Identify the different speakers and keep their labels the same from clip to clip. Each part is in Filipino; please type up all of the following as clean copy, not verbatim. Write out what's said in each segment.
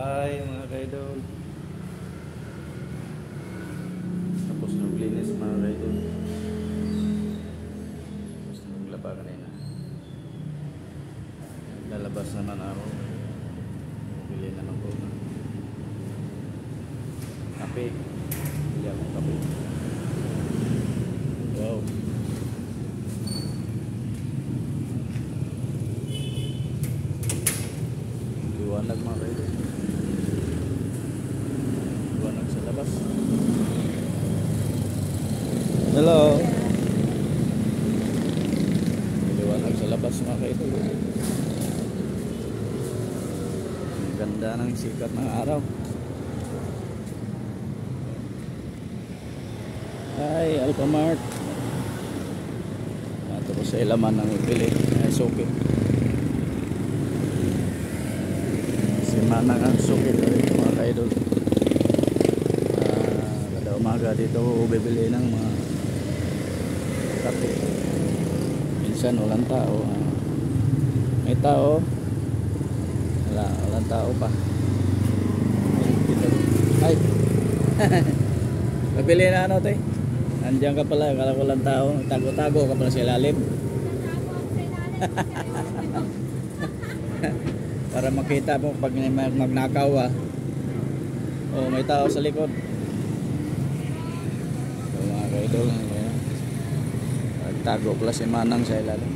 Speaker 1: Ay mga kaidol, tapos naglinis mga kaidol, tapos naglaba kanina. Lalabas naman ako, bili na ng buka kape, bili akong kape. Wow, liwanag mga kaidol, liwanag sa labas. Hello, liwanag sa labas mga kaidol. Ang ganda ng sikat ng araw. Ay, Alphamart. Tapos sa ilaman ng ibili ay suki. Si Manang ang suki mga kaidol. Kada umaga dito bibili ng mga kape. Minsan walang tao. May tao. Walang tao pa. Ay. Pabili na ano te? Andiyan ka pala, kala ko lang tao. Tago-tago ka pala sa ilalim. Para makita mo pag magnakaw oh, may tao sa likod. So, mga kaidol, tago pala si Manang sa ilalim.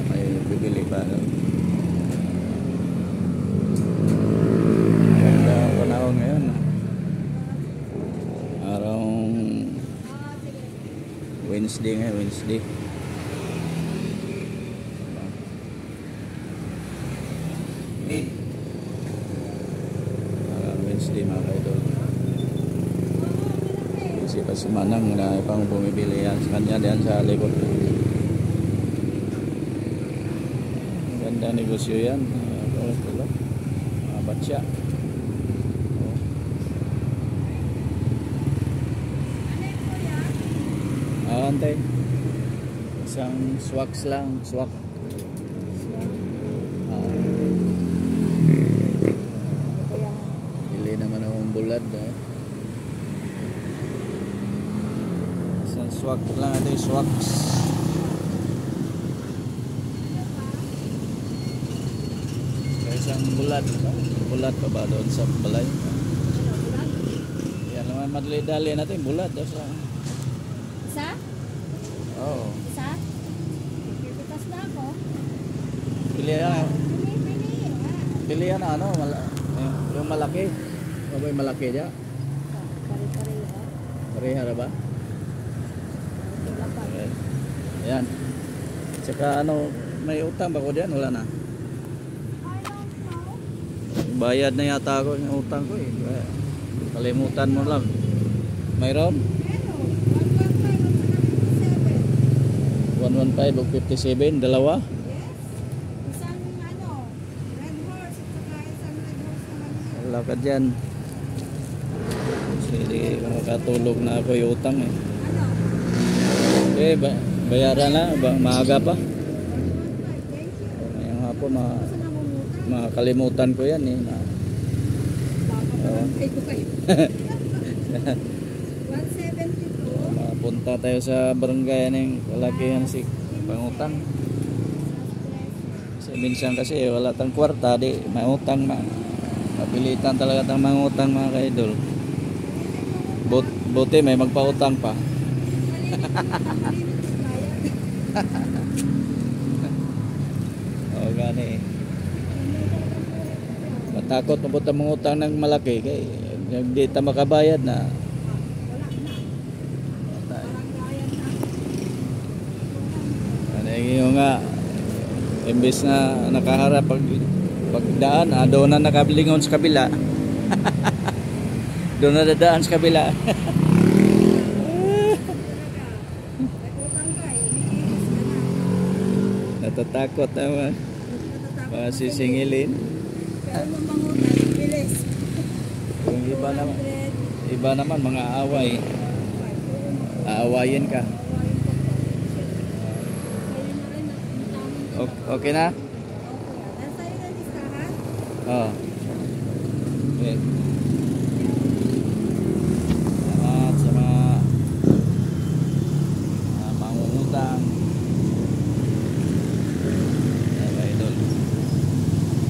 Speaker 1: May bibili pa. Ganda ang panahon ngayon. Wednesday ngayon, Wednesday. Wednesday mga kaidol. Kasi pa si Manang na pang bumibili yan sa kanya diyan sa likod. Ganda negosyo yan. Mga batya. Antay. Isang swags lang, swak. Pili naman akong bulad. Isang swak lang ito, swags. Isang bulad. Bulad pa ba doon sa balay? Yan naman madali-dali natin, bulad. Isa? Oo.
Speaker 2: Isa? Pipitas na ako.
Speaker 1: Pili yan ano, yung malaki. Ano yung malaki dyan?
Speaker 2: Pare-pareha.
Speaker 1: Pareha ba? Ayan. Tsaka ano, may utang ba ko dyan? Wala na. Bayad na yata ako yung utang ko eh. Kalimutan mo lang. Mayroon? 115 o 57, dalawa?
Speaker 2: Yes. Isang ano, red horse at saka isang red horse naman.
Speaker 1: Wala ka dyan. Hindi makatulog na ako yung utang eh.
Speaker 2: Ano?
Speaker 1: Eh, bayaran na. Maaga pa.
Speaker 2: Thank you.
Speaker 1: Ngayong hapon,
Speaker 2: Saan namumutan?
Speaker 1: makalimutan ko yan eh.
Speaker 2: Baka parang kayo kayo. 172.
Speaker 1: Mapunta tayo sa barangay ng kalakihan si pangutang. Kasi minsan kasi wala tang kwarta, di mautang na. Mapilitan talaga tang mangutang mga kaidol. Buti may magpautang pa. O gani. Matakot mapunta mangutang ng malaki kay hindi ta makabayad na. Yung nga imbes na nakaharap pagdaan doon na nakablingon sa kabila. Doon na dadaan sa kabila. Natatakot naman masisingilin. Yung iba naman mga away, aawayin ka. Okay na? Oh. Okay. Salamat sa mga mangungutang. Mga idol.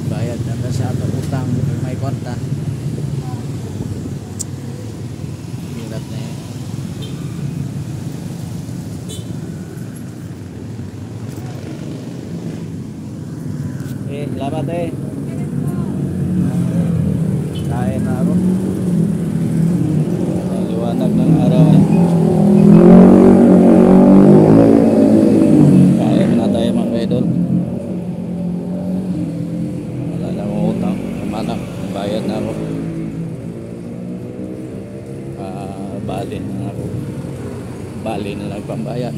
Speaker 1: Bayad na sa atong utang kung may kwarta. Hirap na yun. Salamat kain na ako. Liwanag ng araw kain na tayo mga idol. Wala na akong utang, kumanak, bayad na ako. Bali na ako, bali na lang pambayad.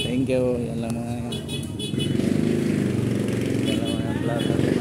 Speaker 1: Thank you. Yan lang mga vlog.